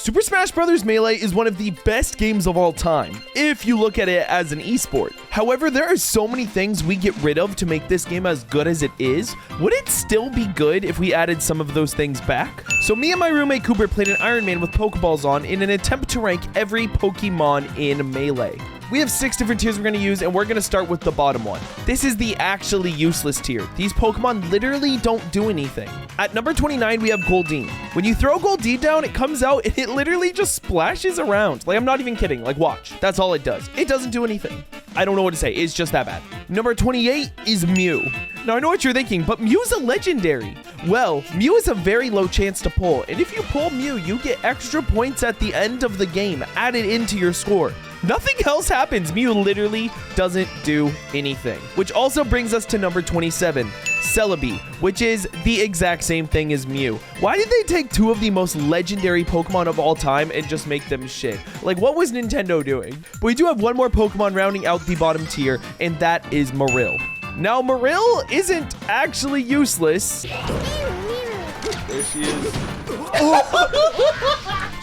Super Smash Bros. Melee is one of the best games of all time, if you look at it as an esport. However, there are so many things we get rid of to make this game as good as it is. Would it still be good if we added some of those things back? So me and my roommate Cooper played an Iron Man with Pokeballs on in an attempt to rank every Pokemon in Melee. We have 6 different tiers we're going to use, and we're going to start with the bottom one. This is the actually useless tier. These Pokemon literally don't do anything. At number 29, we have Goldeen. When you throw Goldeen down, it comes out and it literally just splashes around. Like, I'm not even kidding. Like, watch. That's all it does. It doesn't do anything. I don't know what to say. It's just that bad. Number 28 is Mew. Now, I know what you're thinking, but Mew's a legendary. Well, Mew is a very low chance to pull, and if you pull Mew, you get extra points at the end of the game added into your score. Nothing else happens. Mew literally doesn't do anything. Which also brings us to number 27, Celebi, which is the exact same thing as Mew. Why did they take 2 of the most legendary Pokemon of all time and just make them shit? Like, what was Nintendo doing? But we do have one more Pokemon rounding out the bottom tier, and that is Marill. Now, Marill isn't actually useless. There she is.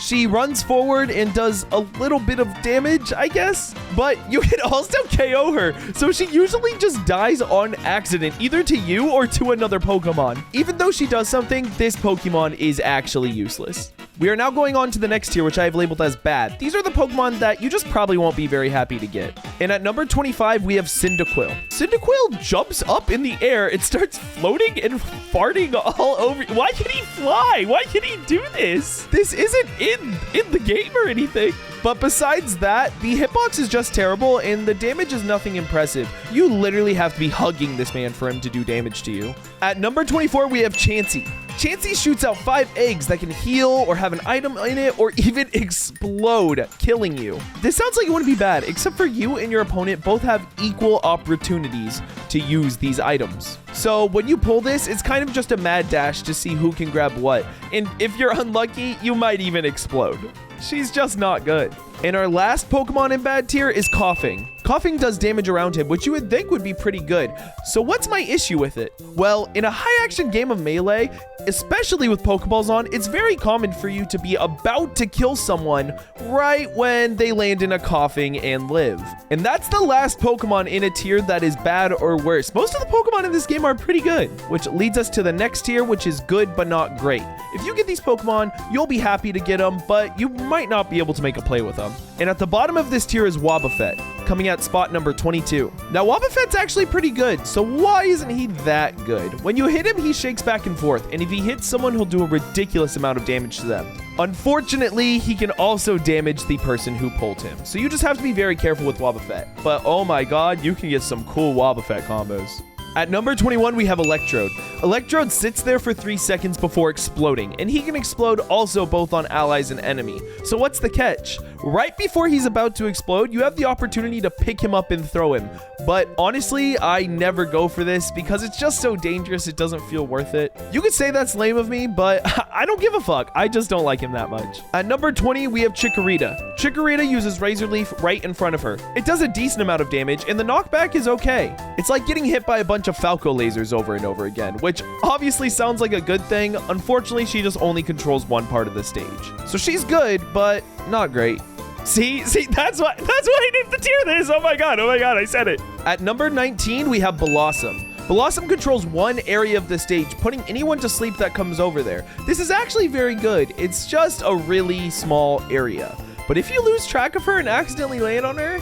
She runs forward and does a little bit of damage, I guess, but you can also KO her. So she usually just dies on accident, either to you or to another Pokemon. Even though she does something, this Pokemon is actually useless. We are now going on to the next tier, which I have labeled as bad. These are the Pokemon that you just probably won't be very happy to get. And at number 25, we have Cyndaquil. Cyndaquil jumps up in the air. It starts floating and farting all over. Why can he fly? Why can he do this? This isn't in the game or anything. But besides that, the hitbox is just terrible and the damage is nothing impressive. You literally have to be hugging this man for him to do damage to you. At number 24, we have Chansey. Chansey shoots out 5 eggs that can heal or have an item in it or even explode, killing you. This sounds like it wouldn't be bad, except for you and your opponent both have equal opportunities to use these items. So when you pull this, it's kind of just a mad dash to see who can grab what. And if you're unlucky, you might even explode. She's just not good. And our last Pokemon in bad tier is Coughing. Coughing does damage around him, which you would think would be pretty good. So what's my issue with it? Well, in a high-action game of Melee, especially with Pokeballs on, it's very common for you to be about to kill someone right when they land in a Coughing and live. And that's the last Pokemon in a tier that is bad or worse. Most of the Pokemon in this game are pretty good, which leads us to the next tier, which is good but not great. If you get these Pokemon, you'll be happy to get them, but you might not be able to make a play with them. And at the bottom of this tier is Wobbuffet, coming at spot number 22. Now, Wobbuffet's actually pretty good, so why isn't he that good? When you hit him, he shakes back and forth, and if he hits someone, he'll do a ridiculous amount of damage to them. Unfortunately, he can also damage the person who pulled him, so you just have to be very careful with Wobbuffet. But oh my god, you can get some cool Wobbuffet combos. At number 21, we have Electrode. Electrode sits there for 3 seconds before exploding, and he can explode also both on allies and enemy. So what's the catch? Right before he's about to explode, you have the opportunity to pick him up and throw him. But honestly, I never go for this because it's just so dangerous, it doesn't feel worth it. You could say that's lame of me, but I don't give a fuck. I just don't like him that much. At number 20, we have Chikorita. Chikorita uses Razor Leaf right in front of her. It does a decent amount of damage, and the knockback is okay. It's like getting hit by a bunch of Falco lasers over and over again, which obviously sounds like a good thing. Unfortunately, she just only controls one part of the stage. So she's good, but not great. See, that's why I named the tier this. Oh my god, I said it. At number 19, we have Blossom. Blossom controls one area of the stage, putting anyone to sleep that comes over there. This is actually very good. It's just a really small area. But if you lose track of her and accidentally land on her,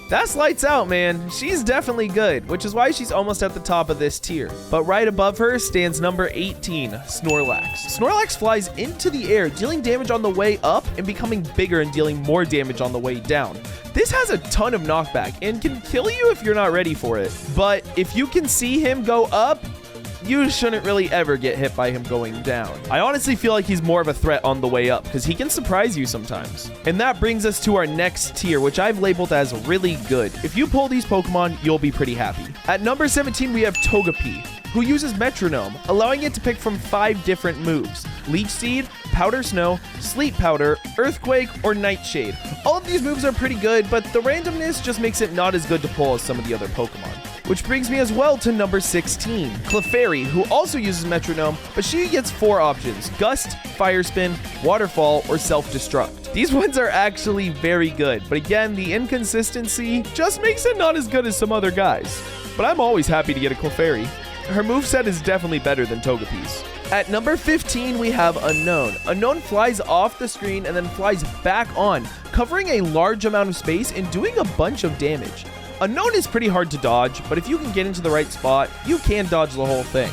that's lights out, man. She's definitely good, which is why she's almost at the top of this tier. But right above her stands number 18, Snorlax. Snorlax flies into the air, dealing damage on the way up and becoming bigger and dealing more damage on the way down. This has a ton of knockback and can kill you if you're not ready for it. But if you can see him go up, you shouldn't really ever get hit by him going down. I honestly feel like he's more of a threat on the way up because he can surprise you sometimes. And that brings us to our next tier, which I've labeled as really good. If you pull these Pokemon, you'll be pretty happy. At number 17, we have Togepi, who uses Metronome, allowing it to pick from 5 different moves: Leech Seed, Powder Snow, Sleep Powder, Earthquake, or Nightshade. All of these moves are pretty good, but the randomness just makes it not as good to pull as some of the other Pokemon. Which brings me as well to number 16, Clefairy, who also uses Metronome, but she gets 4 options: Gust, Fire Spin, Waterfall, or Self-Destruct. These ones are actually very good, but again, the inconsistency just makes it not as good as some other guys. But I'm always happy to get a Clefairy. Her moveset is definitely better than Togepi's. At number 15, we have Unknown. Unknown flies off the screen and then flies back on, covering a large amount of space and doing a bunch of damage. Unknown is pretty hard to dodge, but if you can get into the right spot, you can dodge the whole thing.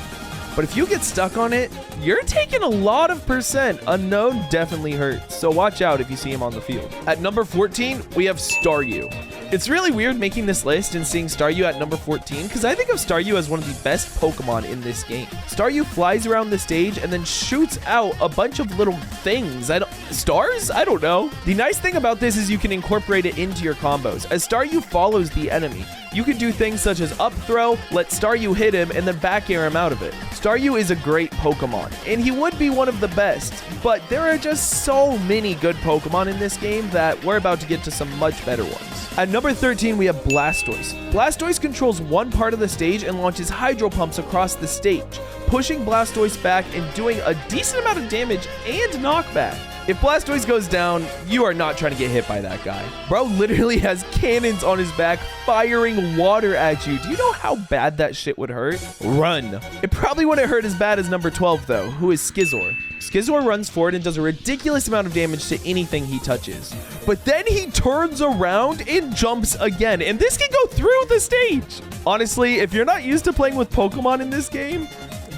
But if you get stuck on it, you're taking a lot of percent. Unknown definitely hurts, so watch out if you see him on the field. At number 14, we have Staryu. It's really weird making this list and seeing Staryu at number 14 because I think of Staryu as one of the best Pokemon in this game. Staryu flies around the stage and then shoots out a bunch of little things. Stars? I don't know. The nice thing about this is you can incorporate it into your combos. As Staryu follows the enemy, you can do things such as up throw, let Staryu hit him, and then back air him out of it. Staryu is a great Pokemon, and he would be one of the best, but there are just so many good Pokemon in this game that we're about to get to some much better ones. At number 13, we have Blastoise. Blastoise controls one part of the stage and launches Hydro Pumps across the stage, pushing Blastoise back and doing a decent amount of damage and knockback. If Blastoise goes down, you are not trying to get hit by that guy. Bro literally has cannons on his back firing water at you. Do you know how bad that shit would hurt? Run. It probably wouldn't hurt as bad as number 12 though, who is Skizor. Skizor runs forward and does a ridiculous amount of damage to anything he touches. But then he turns around and jumps again, and this can go through the stage. Honestly, if you're not used to playing with Pokemon in this game,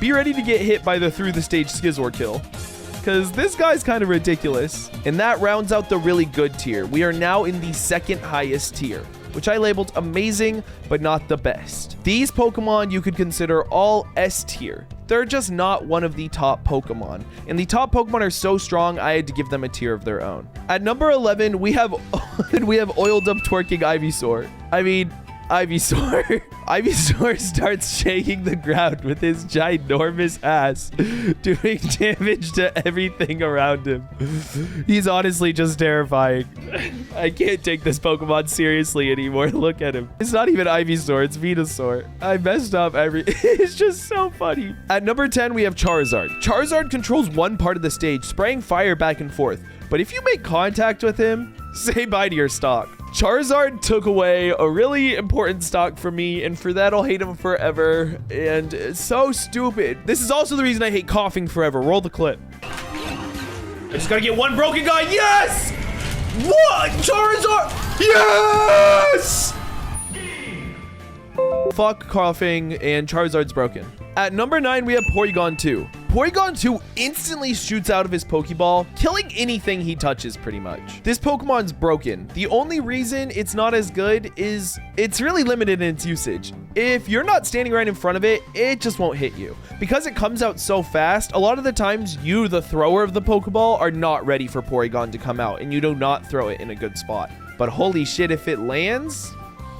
be ready to get hit by the through the stage Skizor kill, because this guy's kind of ridiculous. And that rounds out the really good tier. We are now in the second highest tier, which I labeled amazing, but not the best. These Pokemon you could consider all S tier. They're just not one of the top Pokemon. And the top Pokemon are so strong, I had to give them a tier of their own. At number 11, we have oiled up twerking Ivysaur. I mean, Ivysaur. Ivysaur starts shaking the ground with his ginormous ass, doing damage to everything around him. He's honestly just terrifying. I can't take this Pokemon seriously anymore. Look at him. It's not even Ivysaur, it's Venusaur. I messed up it's just so funny. At number 10, we have Charizard. Charizard controls one part of the stage, spraying fire back and forth. But if you make contact with him, say bye to your stock. Charizard took away a really important stock for me, and for that I'll hate him forever. And it's so stupid. This is also the reason I hate coughing forever. Roll the clip. I just gotta get one broken guy. Yes! What? Charizard! Yes! Fuck coughing, and Charizard's broken. At number 9, we have Porygon 2. Porygon 2 instantly shoots out of his Pokeball, killing anything he touches pretty much. This Pokemon's broken. The only reason it's not as good is it's really limited in its usage. If you're not standing right in front of it, it just won't hit you. Because it comes out so fast, a lot of the times you, the thrower of the Pokeball, are not ready for Porygon to come out, and you do not throw it in a good spot. But holy shit, if it lands,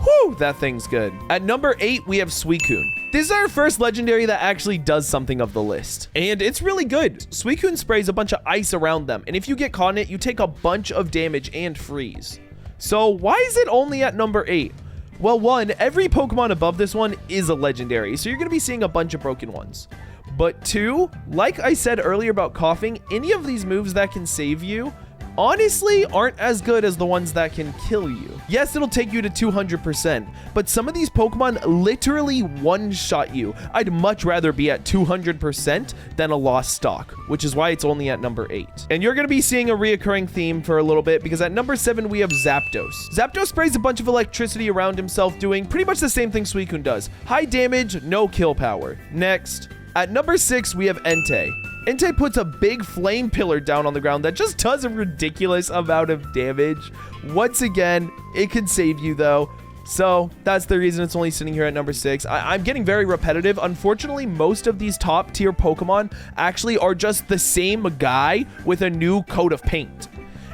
whew, that thing's good. At number 8, we have Suicune. This is our first legendary that actually does something of the list, and it's really good. Suicune sprays a bunch of ice around them, and if you get caught in it, you take a bunch of damage and freeze. So why is it only at number 8? Well, one, every Pokemon above this one is a legendary, so you're going to be seeing a bunch of broken ones. But two, like I said earlier about coughing, any of these moves that can save you honestly aren't as good as the ones that can kill you. Yes, it'll take you to 200%, but some of these Pokemon literally one-shot you. I'd much rather be at 200% than a lost stock, which is why it's only at number 8. And you're gonna be seeing a reoccurring theme for a little bit, because at number 7, we have Zapdos. Zapdos sprays a bunch of electricity around himself, doing pretty much the same thing Suicune does. High damage, no kill power. Next. At number 6, we have Entei. Entei puts a big flame pillar down on the ground that just does a ridiculous amount of damage. Once again, it can save you though. So that's the reason it's only sitting here at number 6. I'm getting very repetitive. Unfortunately, most of these top tier Pokemon actually are just the same guy with a new coat of paint.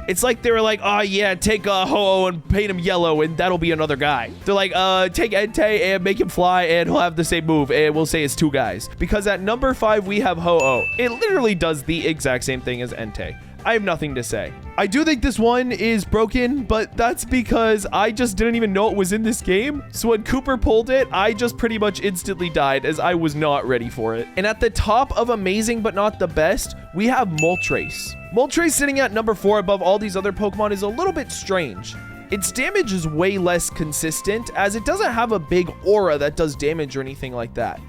It's like they were like, oh yeah, take Ho-Oh and paint him yellow and that'll be another guy. They're like, take Entei and make him fly and he'll have the same move and we'll say it's 2 guys. Because at number 5, we have Ho-Oh. It literally does the exact same thing as Entei. I have nothing to say. I do think this one is broken, but that's because I just didn't even know it was in this game. So when Cooper pulled it, I just pretty much instantly died as I was not ready for it. And at the top of amazing but not the best, we have Moltres. Moltres sitting at number 4 above all these other Pokemon is a little bit strange. Its damage is way less consistent as it doesn't have a big aura that does damage or anything like that.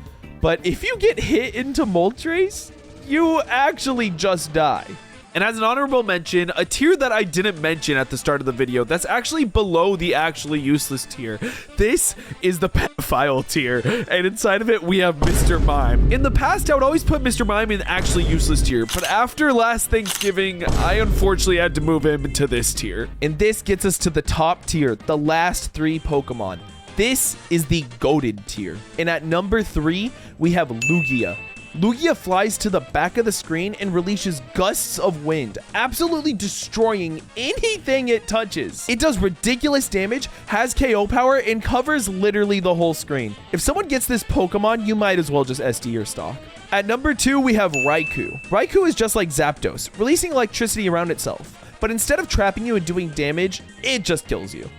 But if you get hit into Moltres, you actually just die. And as an honorable mention, a tier that I didn't mention at the start of the video, that's actually below the actually useless tier. This is the pedophile tier, and inside of it, we have Mr. Mime. In the past, I would always put Mr. Mime in the actually useless tier, but after last Thanksgiving, I unfortunately had to move him into this tier. And this gets us to the top tier, the last 3 Pokemon. This is the goated tier. And at number 3, we have Lugia. Lugia flies to the back of the screen and releases gusts of wind, absolutely destroying anything it touches. It does ridiculous damage, has KO power, and covers literally the whole screen. If someone gets this Pokemon, you might as well just SD your stock. At number 2, we have Raikou. Raikou is just like Zapdos, releasing electricity around itself. But instead of trapping you and doing damage, it just kills you.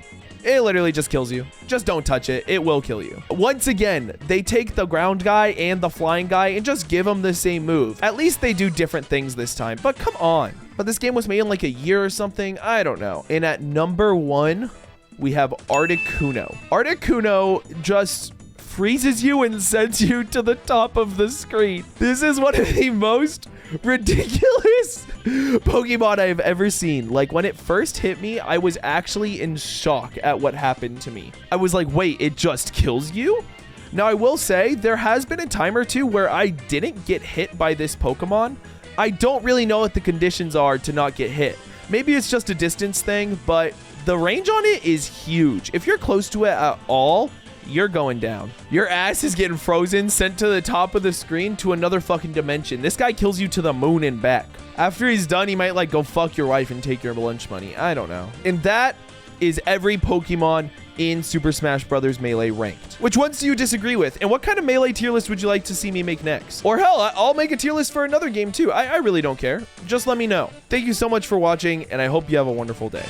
It literally just kills you. Just don't touch it. It will kill you. Once again, they take the ground guy and the flying guy and just give them the same move. At least they do different things this time, but come on. But this game was made in like a year or something. I don't know. And at number 1, we have Articuno. Articuno just freezes you and sends you to the top of the screen. This is one of the most ridiculous Pokemon I've ever seen. Like, when it first hit me, I was actually in shock at what happened to me. I was like, wait, it just kills you? Now, I will say there has been a time or two where I didn't get hit by this Pokemon. I don't really know what the conditions are to not get hit. Maybe it's just a distance thing, but the range on it is huge. If you're close to it at all, you're going down. Your ass is getting frozen, sent to the top of the screen to another fucking dimension. This guy kills you to the moon and back. After he's done, he might like go fuck your wife and take your lunch money. I don't know. And that is every Pokemon in Super Smash Bros. Melee ranked. Which ones do you disagree with? And what kind of Melee tier list would you like to see me make next? Or hell, I'll make a tier list for another game too. I really don't care. Just let me know. Thank you so much for watching, and I hope you have a wonderful day.